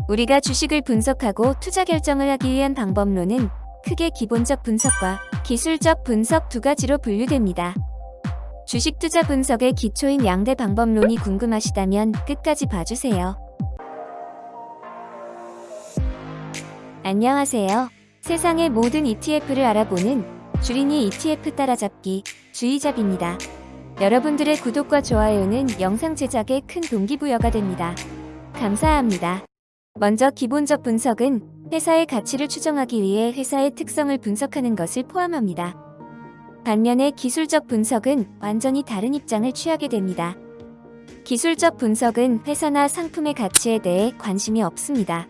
우리가 주식을 분석하고 투자 결정을 하기 위한 방법론은 크게 기본적 분석과 기술적 분석 두 가지로 분류됩니다. 주식 투자 분석의 기초인 양대 방법론이 궁금하시다면 끝까지 봐주세요. 안녕하세요. 세상의 모든 ETF를 알아보는 주린이 ETF 따라잡기 주의잡입니다. 여러분들의 구독과 좋아요는 영상 제작에 큰 동기부여가 됩니다. 감사합니다. 먼저 기본적 분석은 회사의 가치를 추정하기 위해 회사의 특성을 분석하는 것을 포함합니다. 반면에 기술적 분석은 완전히 다른 입장을 취하게 됩니다. 기술적 분석은 회사나 상품의 가치에 대해 관심이 없습니다.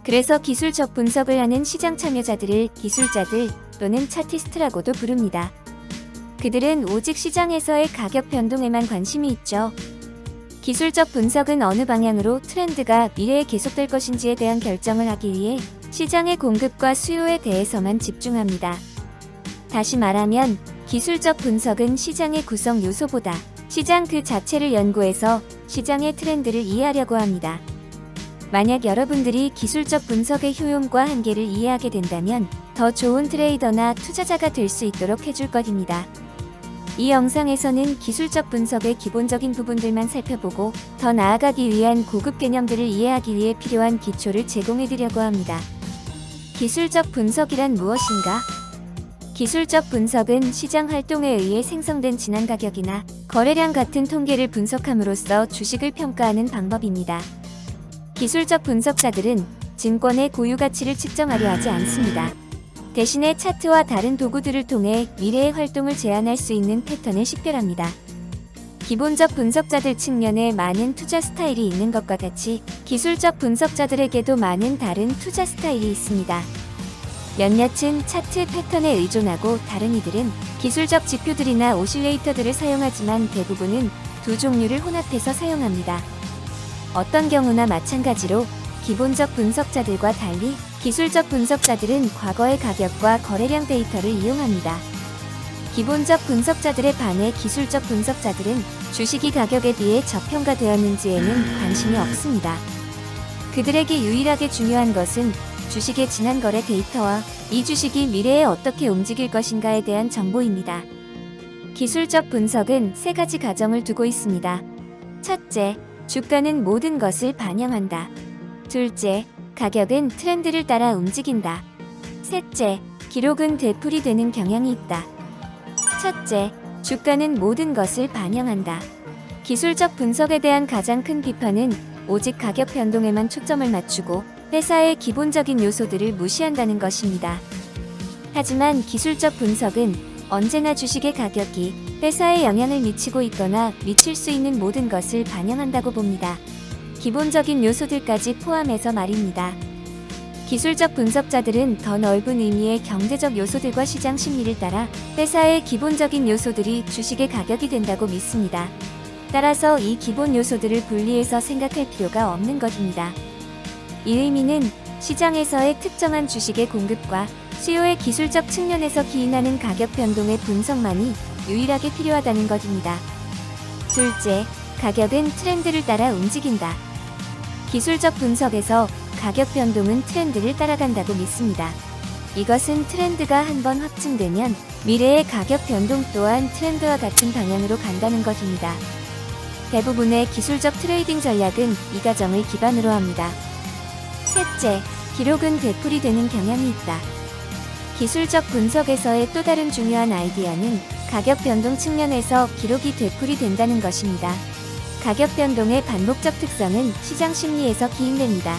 그래서 기술적 분석을 하는 시장 참여자들을 기술자들 또는 차티스트라고도 부릅니다. 그들은 오직 시장에서의 가격 변동에만 관심이 있죠. 기술적 분석은 어느 방향으로 트렌드가 미래에 계속될 것인지에 대한 결정을 하기 위해 시장의 공급과 수요에 대해서만 집중합니다. 다시 말하면 기술적 분석은 시장의 구성 요소보다 시장 그 자체를 연구해서 시장의 트렌드를 이해하려고 합니다. 만약 여러분들이 기술적 분석의 효용과 한계를 이해하게 된다면 더 좋은 트레이더나 투자자가 될 수 있도록 해줄 것입니다. 이 영상에서는 기술적 분석의 기본적인 부분들만 살펴보고 더 나아가기 위한 고급 개념들을 이해하기 위해 필요한 기초를 제공해드리려고 합니다. 기술적 분석이란 무엇인가? 기술적 분석은 시장 활동에 의해 생성된 지난 가격이나 거래량 같은 통계를 분석함으로써 주식을 평가하는 방법입니다. 기술적 분석자들은 증권의 고유 가치를 측정하려 하지 않습니다. 대신에 차트와 다른 도구들을 통해 미래의 활동을 제한할 수 있는 패턴을 식별합니다. 기본적 분석자들 측면에 많은 투자 스타일이 있는 것과 같이 기술적 분석자들에게도 많은 다른 투자 스타일이 있습니다. 몇몇은 차트 패턴에 의존하고 다른 이들은 기술적 지표들이나 오실레이터들을 사용하지만 대부분은 두 종류를 혼합해서 사용합니다. 어떤 경우나 마찬가지로 기본적 분석자들과 달리 기술적 분석자들은 과거의 가격과 거래량 데이터를 이용합니다. 기본적 분석자들에 반해 기술적 분석자들은 주식이 가격에 비해 저평가되었는지에는 관심이 없습니다. 그들에게 유일하게 중요한 것은 주식의 지난 거래 데이터와 이 주식이 미래에 어떻게 움직일 것인가에 대한 정보입니다. 기술적 분석은 세 가지 가정을 두고 있습니다. 첫째, 주가는 모든 것을 반영한다. 둘째, 가격은 트렌드를 따라 움직인다. 셋째, 기록은 되풀이되는 경향이 있다. 첫째, 주가는 모든 것을 반영한다. 기술적 분석에 대한 가장 큰 비판은 오직 가격 변동에만 초점을 맞추고 회사의 기본적인 요소들을 무시한다는 것입니다. 하지만 기술적 분석은 언제나 주식의 가격이 회사에 영향을 미치고 있거나 미칠 수 있는 모든 것을 반영한다고 봅니다. 기본적인 요소들까지 포함해서 말입니다. 기술적 분석자들은 더 넓은 의미의 경제적 요소들과 시장 심리를 따라 회사의 기본적인 요소들이 주식의 가격이 된다고 믿습니다. 따라서 이 기본 요소들을 분리해서 생각할 필요가 없는 것입니다. 이 의미는 시장에서의 특정한 주식의 공급과 수요의 기술적 측면에서 기인하는 가격 변동의 분석만이 유일하게 필요하다는 것입니다. 둘째, 가격은 트렌드를 따라 움직인다. 기술적 분석에서 가격 변동은 트렌드를 따라간다고 믿습니다. 이것은 트렌드가 한번 확증되면 미래의 가격 변동 또한 트렌드와 같은 방향으로 간다는 것입니다. 대부분의 기술적 트레이딩 전략은 이 가정을 기반으로 합니다. 셋째, 기록은 되풀이되는 경향이 있다. 기술적 분석에서의 또 다른 중요한 아이디어는 가격 변동 측면에서 기록이 되풀이된다는 것입니다. 가격 변동의 반복적 특성은 시장 심리에서 기인됩니다.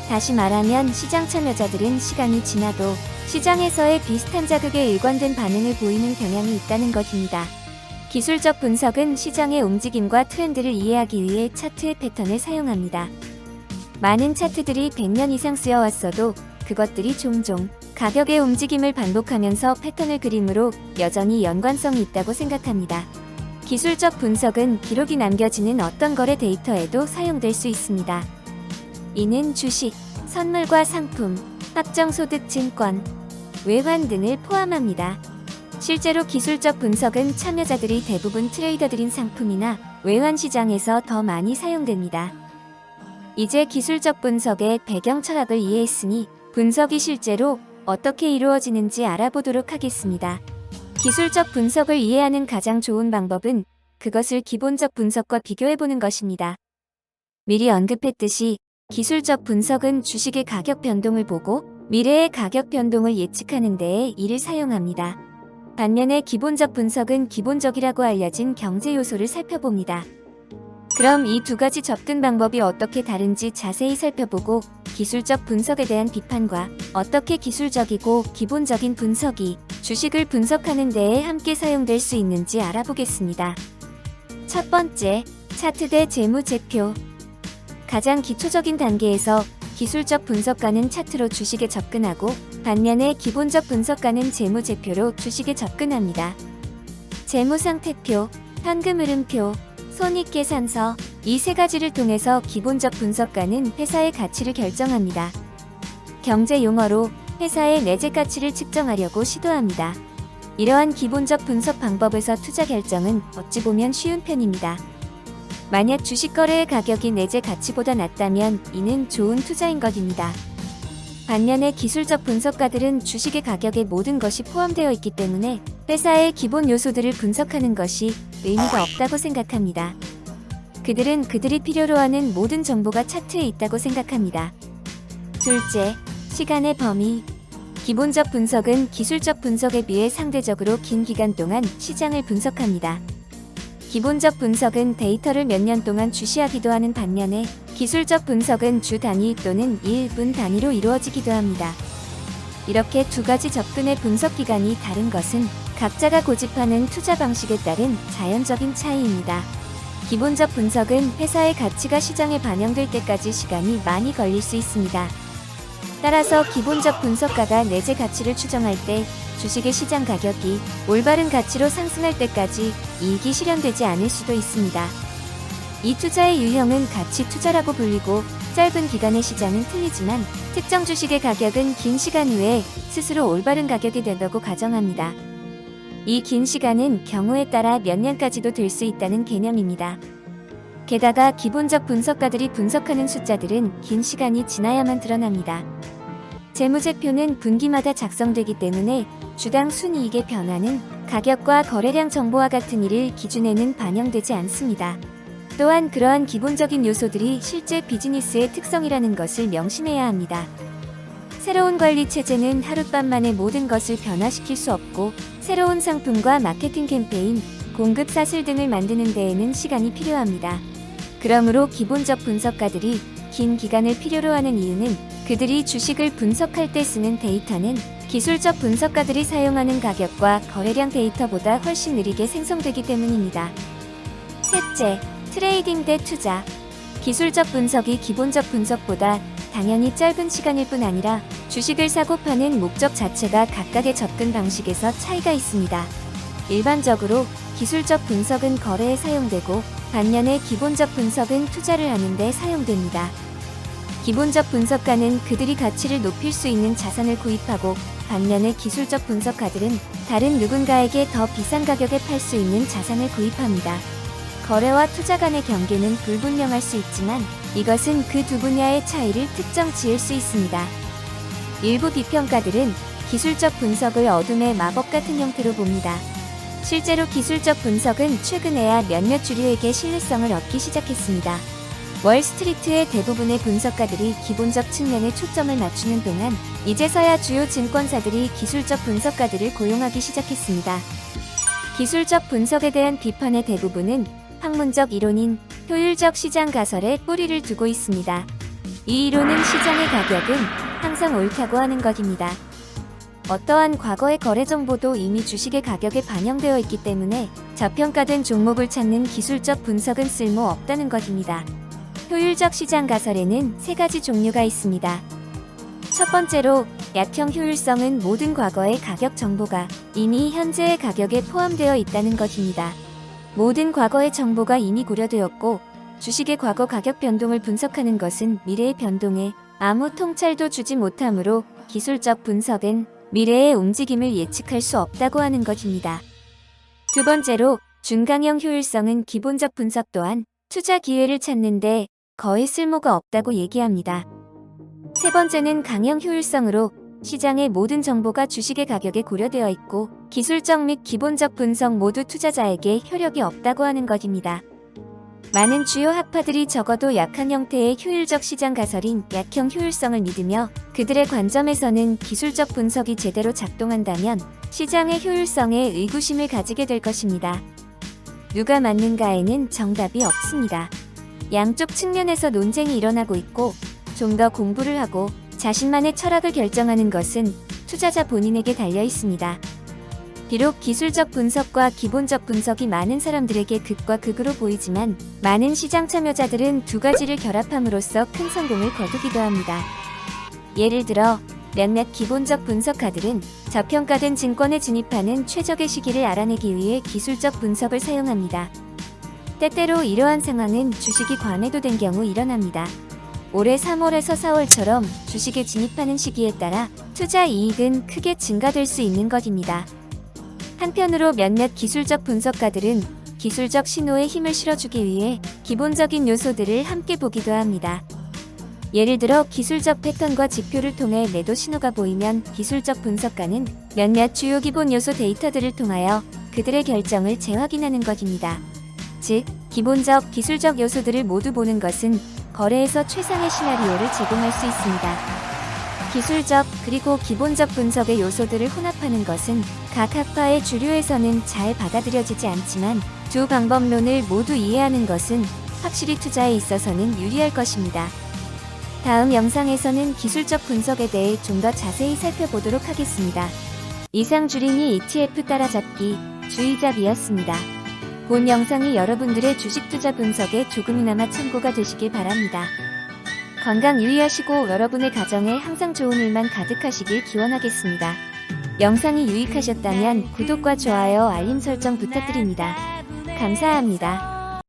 다시 말하면 시장 참여자들은 시간이 지나도 시장에서의 비슷한 자극에 일관된 반응을 보이는 경향이 있다는 것입니다. 기술적 분석은 시장의 움직임과 트렌드를 이해하기 위해 차트의 패턴을 사용합니다. 많은 차트들이 100년 이상 쓰여왔어도 그것들이 종종 가격의 움직임을 반복하면서 패턴을 그림으로 여전히 연관성이 있다고 생각합니다. 기술적 분석은 기록이 남겨지는 어떤 거래 데이터에도 사용될 수 있습니다. 이는 주식, 선물과 상품, 확정소득 증권, 외환 등을 포함합니다. 실제로 기술적 분석은 참여자들이 대부분 트레이더들인 상품이나 외환 시장에서 더 많이 사용됩니다. 이제 기술적 분석의 배경 철학을 이해했으니 분석이 실제로 어떻게 이루어지는지 알아보도록 하겠습니다. 기술적 분석을 이해하는 가장 좋은 방법은 그것을 기본적 분석과 비교해보는 것입니다. 미리 언급했듯이 기술적 분석은 주식의 가격 변동을 보고 미래의 가격 변동을 예측하는 데에 이를 사용합니다. 반면에 기본적 분석은 기본적이라고 알려진 경제 요소를 살펴봅니다. 그럼 이 두 가지 접근 방법이 어떻게 다른지 자세히 살펴보고 기술적 분석에 대한 비판과 어떻게 기술적이고 기본적인 분석이 주식을 분석하는 데에 함께 사용될 수 있는지 알아보겠습니다. 첫 번째, 차트 대 재무제표. 가장 기초적인 단계에서 기술적 분석가는 차트로 주식에 접근하고 반면에 기본적 분석가는 재무제표로 주식에 접근합니다. 재무상태표, 현금흐름표, 손익계산서, 이 세 가지를 통해서 기본적 분석가는 회사의 가치를 결정합니다. 경제 용어로 회사의 내재 가치를 측정하려고 시도합니다. 이러한 기본적 분석 방법에서 투자 결정은 어찌 보면 쉬운 편입니다. 만약 주식 거래의 가격이 내재 가치보다 낮다면 이는 좋은 투자인 것입니다. 반면에 기술적 분석가들은 주식의 가격에 모든 것이 포함되어 있기 때문에 회사의 기본 요소들을 분석하는 것이 의미가 없다고 생각합니다. 그들은 그들이 필요로 하는 모든 정보가 차트에 있다고 생각합니다. 둘째, 시간의 범위. 기본적 분석은 기술적 분석에 비해 상대적으로 긴 기간 동안 시장을 분석합니다. 기본적 분석은 데이터를 몇 년 동안 주시하기도 하는 반면에 기술적 분석은 주 단위 또는 일, 분 단위로 이루어지기도 합니다. 이렇게 두 가지 접근의 분석 기간이 다른 것은 각자가 고집하는 투자 방식에 따른 자연적인 차이입니다. 기본적 분석은 회사의 가치가 시장에 반영될 때까지 시간이 많이 걸릴 수 있습니다. 따라서 기본적 분석가가 내재 가치를 추정할 때 주식의 시장 가격이 올바른 가치로 상승할 때까지 이익이 실현되지 않을 수도 있습니다. 이 투자의 유형은 가치 투자라고 불리고 짧은 기간의 시장은 틀리지만 특정 주식의 가격은 긴 시간 후에 스스로 올바른 가격이 된다고 가정합니다. 이 긴 시간은 경우에 따라 몇 년까지도 될 수 있다는 개념입니다. 게다가 기본적 분석가들이 분석하는 숫자들은 긴 시간이 지나야만 드러납니다. 재무제표는 분기마다 작성되기 때문에 주당 순이익의 변화는 가격과 거래량 정보와 같은 이를 기준에는 반영되지 않습니다. 또한 그러한 기본적인 요소들이 실제 비즈니스의 특성이라는 것을 명심해야 합니다. 새로운 관리 체제는 하룻밤 만에 모든 것을 변화시킬 수 없고 새로운 상품과 마케팅 캠페인, 공급 사슬 등을 만드는 데에는 시간이 필요합니다. 그러므로 기본적 분석가들이 긴 기간을 필요로 하는 이유는 그들이 주식을 분석할 때 쓰는 데이터는 기술적 분석가들이 사용하는 가격과 거래량 데이터보다 훨씬 느리게 생성되기 때문입니다. 셋째, 트레이딩 대 투자. 기술적 분석이 기본적 분석보다 당연히 짧은 시간일 뿐 아니라 주식을 사고 파는 목적 자체가 각각의 접근 방식에서 차이가 있습니다. 일반적으로 기술적 분석은 거래에 사용되고 반면에 기본적 분석은 투자를 하는 데 사용됩니다. 기본적 분석가는 그들이 가치를 높일 수 있는 자산을 구입하고 반면에 기술적 분석가들은 다른 누군가에게 더 비싼 가격에 팔 수 있는 자산을 구입합니다. 거래와 투자 간의 경계는 불분명할 수 있지만 이것은 그 두 분야의 차이를 특정 지을 수 있습니다. 일부 비평가들은 기술적 분석을 어둠의 마법 같은 형태로 봅니다. 실제로 기술적 분석은 최근에야 몇몇 주류에게 신뢰성을 얻기 시작했습니다. 월스트리트의 대부분의 분석가들이 기본적 측면에 초점을 맞추는 동안 이제서야 주요 증권사들이 기술적 분석가들을 고용하기 시작했습니다. 기술적 분석에 대한 비판의 대부분은 학문적 이론인 효율적 시장 가설에 뿌리를 두고 있습니다. 이 이론은 시장의 가격은 항상 옳다고 하는 것입니다. 어떠한 과거의 거래 정보도 이미 주식의 가격에 반영되어 있기 때문에 저평가된 종목을 찾는 기술적 분석은 쓸모 없다는 것입니다. 효율적 시장 가설에는 세 가지 종류가 있습니다. 첫 번째로 약형 효율성은 모든 과거의 가격 정보가 이미 현재의 가격에 포함되어 있다는 것입니다. 모든 과거의 정보가 이미 고려되었고 주식의 과거 가격 변동을 분석하는 것은 미래의 변동에 아무 통찰도 주지 못하므로 기술적 분석은 미래의 움직임을 예측할 수 없다고 하는 것입니다. 두 번째로 중강형 효율성은 기본적 분석 또한 투자 기회를 찾는데 거의 쓸모가 없다고 얘기합니다. 세 번째는 강형 효율성으로 시장의 모든 정보가 주식의 가격에 고려되어 있고 기술적 및 기본적 분석 모두 투자자에게 효력이 없다고 하는 것입니다. 많은 주요 학파들이 적어도 약한 형태의 효율적 시장 가설인 약형 효율성을 믿으며 그들의 관점에서는 기술적 분석이 제대로 작동한다면 시장의 효율성에 의구심을 가지게 될 것입니다. 누가 맞는가에는 정답이 없습니다. 양쪽 측면에서 논쟁이 일어나고 있고 좀 더 공부를 하고 자신만의 철학을 결정하는 것은 투자자 본인에게 달려 있습니다. 비록 기술적 분석과 기본적 분석이 많은 사람들에게 극과 극으로 보이지만 많은 시장 참여자들은 두 가지를 결합함으로써 큰 성공을 거두기도 합니다. 예를 들어 몇몇 기본적 분석가들은 저평가된 증권에 진입하는 최적의 시기를 알아내기 위해 기술적 분석을 사용합니다. 때때로 이러한 상황은 주식이 과매도된 경우 일어납니다. 올해 3월에서 4월처럼 주식에 진입하는 시기에 따라 투자 이익은 크게 증가될 수 있는 것입니다. 한편으로 몇몇 기술적 분석가들은 기술적 신호에 힘을 실어주기 위해 기본적인 요소들을 함께 보기도 합니다. 예를 들어 기술적 패턴과 지표를 통해 매도 신호가 보이면 기술적 분석가는 몇몇 주요 기본 요소 데이터들을 통하여 그들의 결정을 재확인하는 것입니다. 즉, 기본적, 기술적 요소들을 모두 보는 것은 거래에서 최상의 시나리오를 제공할 수 있습니다. 기술적 그리고 기본적 분석의 요소들을 혼합하는 것은 각 학파의 주류에서는 잘 받아들여지지 않지만 두 방법론을 모두 이해하는 것은 확실히 투자에 있어서는 유리할 것입니다. 다음 영상에서는 기술적 분석에 대해 좀 더 자세히 살펴보도록 하겠습니다. 이상 주린이 ETF 따라잡기 주의잡이었습니다. 본 영상이 여러분들의 주식 투자 분석에 조금이나마 참고가 되시길 바랍니다. 건강 유의하시고 여러분의 가정에 항상 좋은 일만 가득하시길 기원하겠습니다. 영상이 유익하셨다면 구독과 좋아요, 알림 설정 부탁드립니다. 감사합니다.